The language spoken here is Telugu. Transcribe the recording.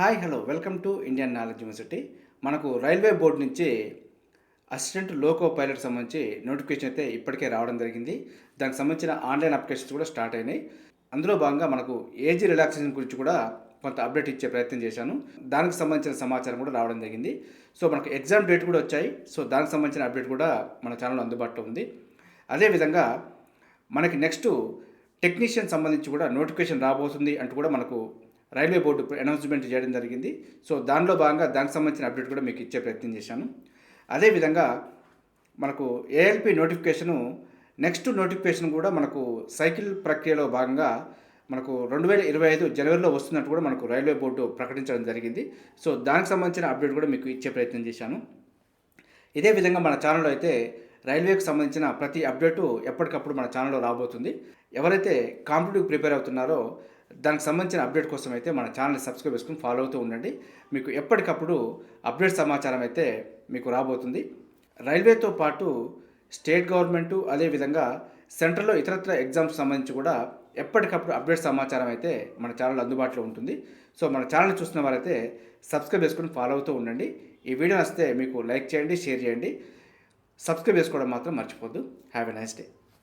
Hi hello welcome to Indian knowledge university. మనకు రైల్వే బోర్డు నుంచి అసిస్టెంట్ లోకో పైలట్ సంబంధించి నోటిఫికేషన్ అయితే ఇప్పటికే రావడం జరిగింది. దానికి సంబంధించిన ఆన్లైన్ అప్లికేషన్స్ కూడా స్టార్ట్ అయినాయి. అందులో భాగంగా మనకు ఏజ్ రిలాక్సేషన్ గురించి కూడా కొంత అప్డేట్ ఇచ్చే ప్రయత్నం చేశాను. దానికి సంబంధించిన సమాచారం కూడా రావడం జరిగింది. సో మనకు ఎగ్జామ్ డేట్ కూడా వచ్చాయి. సో దానికి సంబంధించిన అప్డేట్ కూడా మన ఛానల్లో అందుబాటులో ఉంది. అదేవిధంగా మనకి నెక్స్ట్ టెక్నీషియన్ సంబంధించి కూడా నోటిఫికేషన్ రాబోతుంది అంటూ కూడా మనకు రైల్వే బోర్డు అనౌన్స్మెంట్ చేయడం జరిగింది. సో దానిలో భాగంగా దానికి సంబంధించిన అప్డేట్ కూడా మీకు ఇచ్చే ప్రయత్నం చేశాను. అదేవిధంగా మనకు ఏఎల్పి నోటిఫికేషను నెక్స్ట్ నోటిఫికేషన్ కూడా మనకు సైకిల్ ప్రక్రియలో భాగంగా మనకు 2025 జనవరిలో వస్తున్నట్టు కూడా మనకు రైల్వే బోర్డు ప్రకటించడం జరిగింది. సో దానికి సంబంధించిన అప్డేట్ కూడా మీకు ఇచ్చే ప్రయత్నం చేశాను. ఇదే విధంగా మన ఛానల్లో అయితే రైల్వేకి సంబంధించిన ప్రతి అప్డేటు ఎప్పటికప్పుడు మన ఛానల్లో రాబోతుంది. ఎవరైతే కాంపిటేటివ్ ప్రిపేర్ అవుతున్నారో దానికి సంబంధించిన అప్డేట్ కోసం అయితే మన ఛానల్ని సబ్స్క్రైబ్ చేసుకుని ఫాలో అవుతూ ఉండండి. మీకు ఎప్పటికప్పుడు అప్డేట్ సమాచారం అయితే మీకు రాబోతుంది. రైల్వేతో పాటు స్టేట్ గవర్నమెంటు అదేవిధంగా సెంట్రల్లో ఇతరత్ర ఎగ్జామ్స్ సంబంధించి కూడా ఎప్పటికప్పుడు అప్డేట్ సమాచారం అయితే మన ఛానల్ అందుబాటులో ఉంటుంది. సో మన ఛానల్ చూస్తున్న వారైతే సబ్స్క్రైబ్ చేసుకుని ఫాలో అవుతూ ఉండండి. ఈ వీడియో నచ్చితే మీకు లైక్ చేయండి, షేర్ చేయండి, సబ్స్క్రైబ్ చేసుకోవడం మాత్రం మర్చిపోద్దు. Have a nice day.